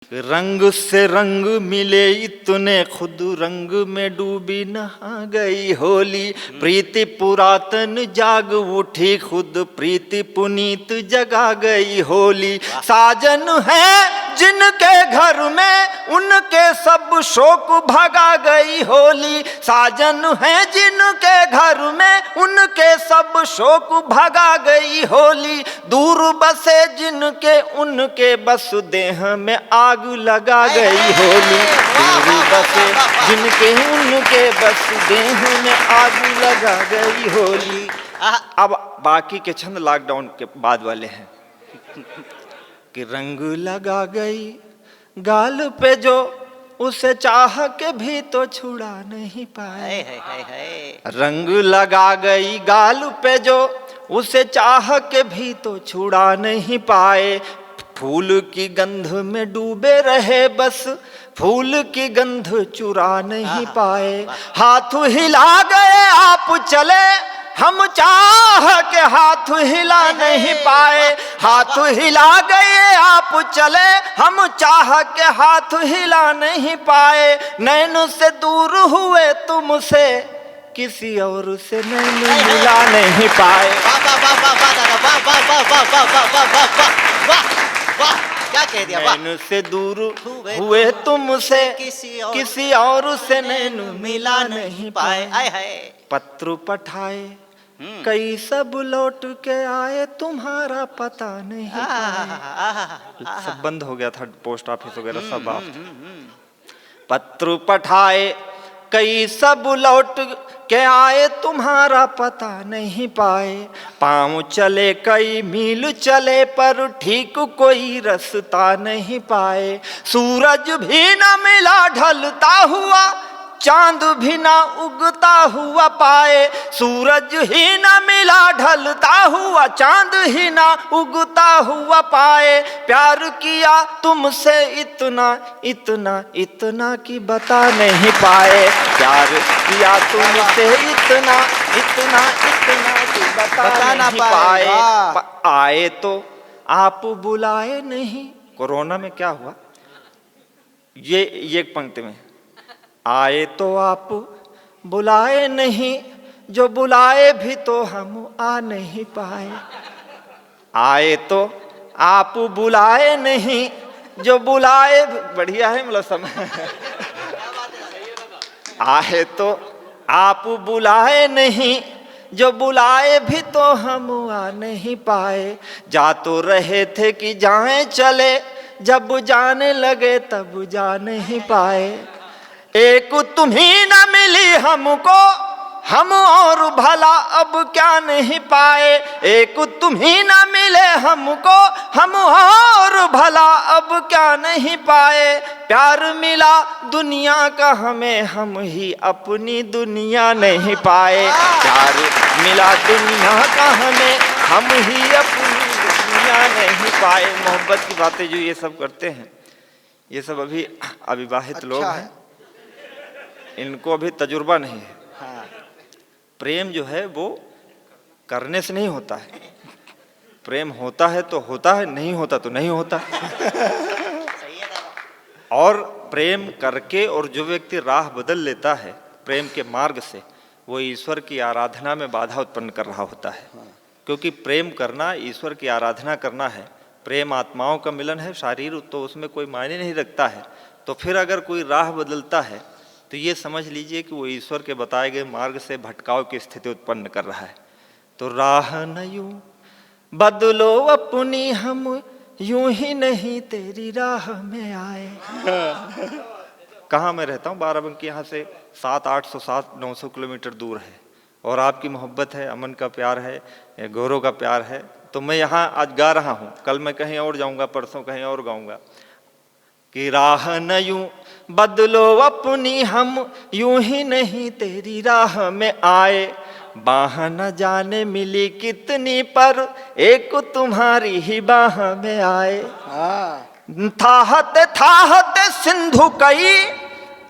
रंग से रंग मिले इतने खुद रंग में डूबी नहा गई होली। प्रीति पुरातन जाग उठी खुद प्रीति पुनीत जगा गई होली। साजन है जिनके घर में उनके सब शोक भगा गई होली। साजन है जिनके घर में उनके सब शोक भगा गई होली। दूर बसे जिनके उनके बस देह में आग लगा गई होली। दूर बसे जिनके उनके बस देह में आग लगा गई होली। अब बाकी के छंद लॉकडाउन के बाद वाले हैं कि रंग लगा गई गाल पे जो उसे चाह के भी तो छुड़ा नहीं पाए। रंग लगा गई गाल पे जो उसे चाह के भी तो छुड़ा नहीं पाए। फूल की गंध में डूबे रहे बस फूल की गंध चुरा नहीं पाए। हाथ हिला गए आप चले हम चाह के हाथ हिला नहीं पाए। हाथ हिला गए आप चले हम चाह के हाथ हिला नहीं पाए। नैन से दूर हुए तुमसे किसी और से नैन मिला नहीं पाए। क्या कह दिया? नैन से दूर हुए तुमसे किसी और से नैन मिला नहीं पाए। पत्र पठाए कई सब लौट के आए तुम्हारा पता नहीं पाए। सब बंद हो गया था पोस्ट ऑफिस वगैरह सब आप। पत्र पठाए कई सब लौट के आए तुम्हारा पता नहीं पाए। पाँव चले कई मील चले पर ठीक कोई रास्ता नहीं पाए। सूरज भी न मिला ढलता हुआ चांद भी ना उगता हुआ पाए। सूरज ही न मिला ढलता हुआ चांद ही ना उगता हुआ पाए। प्यार किया तुमसे इतना इतना इतना कि बता नहीं पाए। प्यार किया तुमसे इतना इतना इतना कि बता नहीं पाए। आए तो आप बुलाए नहीं। कोरोना में क्या हुआ ये एक पंक्ति में आए तो आप बुलाए नहीं जो बुलाए भी तो हम आ नहीं पाए। आए तो आप बुलाए नहीं जो बुलाए बढ़िया है मतलब समय। आए तो आप बुलाए नहीं जो बुलाए भी तो हम आ नहीं पाए। जा तो रहे थे कि जाएं चले जब जाने लगे तब जा नहीं पाए। एक तुम ही न मिली हमको हम और भला अब क्या नहीं पाए। एक तुम ही न मिले हमको हम और भला अब क्या नहीं पाए। प्यार मिला दुनिया का हमें हम ही अपनी दुनिया नहीं पाए। प्यार मिला दुनिया का हमें हम ही अपनी दुनिया नहीं पाए। मोहब्बत की बातें जो ये सब करते हैं ये सब अभी अविवाहित लोग हैं, इनको अभी तजुर्बा नहीं है। हाँ। प्रेम जो है वो करने से नहीं होता है। प्रेम होता है तो होता है, नहीं होता तो नहीं होता। और प्रेम करके और जो व्यक्ति राह बदल लेता है प्रेम के मार्ग से वो ईश्वर की आराधना में बाधा उत्पन्न कर रहा होता है। क्योंकि प्रेम करना ईश्वर की आराधना करना है। प्रेम आत्माओं का मिलन है, शारीर तो उसमें कोई मायने नहीं रखता है। तो फिर अगर कोई राह बदलता है तो ये समझ लीजिए कि वो ईश्वर के बताए गए मार्ग से भटकाव की स्थिति उत्पन्न कर रहा है। तो राह न यूं बदलो अपनी हम यूं ही नहीं तेरी राह में आए। कहाँ मैं रहता हूँ बाराबंकी यहाँ से 700-800-900 किलोमीटर दूर है और आपकी मोहब्बत है, अमन का प्यार है, गौरव का प्यार है। तो मैं यहाँ आज गा रहा हूँ, कल मैं कहीं और जाऊँगा, परसों कहीं और गाऊँगा कि राह न यूं बदलो अपनी हम यूं ही नहीं तेरी राह में आए। बाह न जाने मिली कितनी पर एक तुम्हारी ही बाह में आए। थाहते थाहते सिंधु कई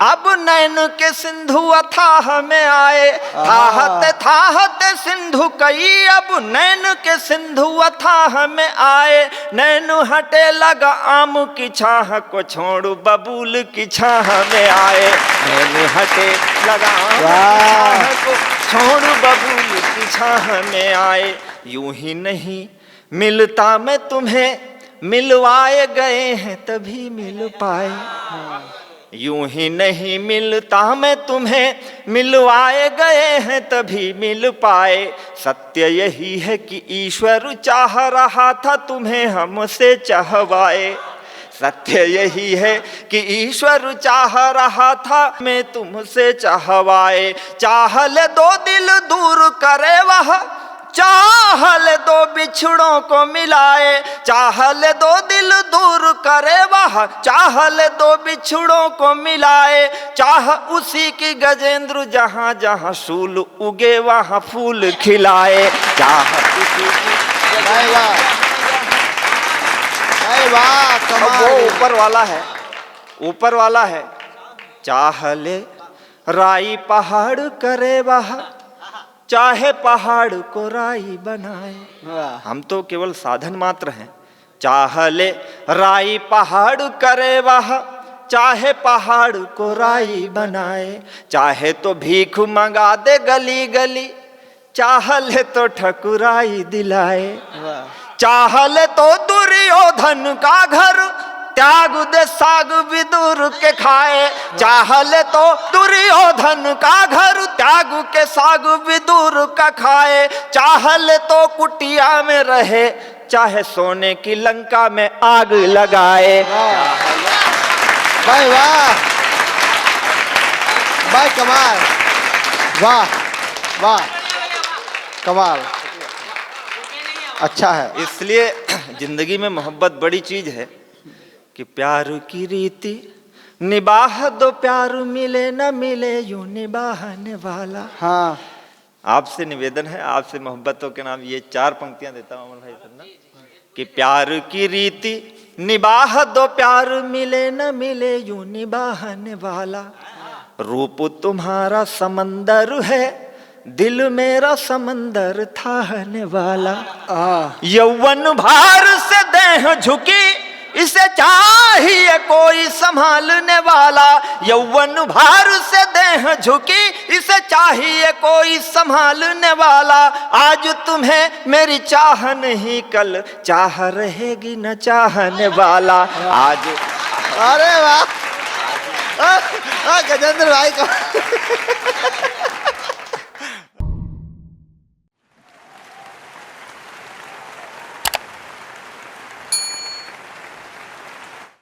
अब नैन के सिंधु अथाह में आए, थाहत सिंधु कई, अब नैन के सिंधु अथाह में आए। नैन हटे लगा आम की छाह को छोड़ बबूल की छाह में आए। नैन हटे लगा आम की छाह को छोड़ बबूल की छाह में आए। यूं ही नहीं मिलता मैं तुम्हें, मिलवाए गए हैं तभी मिल पाए। यूं ही नहीं मिलता मैं तुम्हें, मिलवाए गए हैं तभी मिल पाए। सत्य यही है कि ईश्वर चाह रहा था तुम्हें हमसे चाहवाए। सत्य यही है कि ईश्वर चाह रहा था मैं तुमसे चाहवाए। चाह ले दो दिल दूर करे वह, चाह ले दो बिछड़ों को मिलाए। चाह ले दो दिल दूर करे वह, चाह ले दो बिछड़ों को मिलाए। चाह उसी की गजेंद्र जहाँ जहाँ सूल उगे वहाँ फूल खिलाए। चाह उसी की वो ऊपर वाला है, ऊपर वाला है। चाह ले राई पहाड़ करे वह, चाहे पहाड़ को राई बनाए। हम तो केवल साधन मात्र हैं। चाह ले राई पहाड़ करे वह, चाहे पहाड़ को राई बनाए। चाहे तो भीख मंगा दे गली गली, चाह ले तो ठकुराई दिलाए। चाह ले तो दुर्योधन का घर, त्याग दे साग विदुर के खाए। चाह ले तो दुर्योधन का घर, त्याग के साग विदुर का खाए। चाह ले तो कुटिया में रहे, चाहे सोने की लंका में आग लगाए। भाई वाह, भाई कमाल, वाह वाह कमाल, अच्छा है। इसलिए जिंदगी में मोहब्बत बड़ी चीज है कि प्यार की रीति निबाह दो, प्यार मिले न मिले यूं निभाने वाला। हाँ, आपसे निवेदन है, आपसे मोहब्बतों के नाम ये 4 पंक्तियां देता हूं अमर भाई सुनना कि प्यार की रीति निबाह दो, प्यार मिले न मिले यूं निभाने वाला। रूप तुम्हारा समंदर है, दिल मेरा समंदर थाहने वाला। यौवन भार से देह झुकी, इसे चाहिए कोई संभालने वाला। यौवन भार से देह झुकी, इसे चाहिए कोई संभालने वाला। आज तुम्हें मेरी चाह नहीं, कल चाह रहेगी न चाहने वाला। आज अरे वाह, गजेंद्र भाई को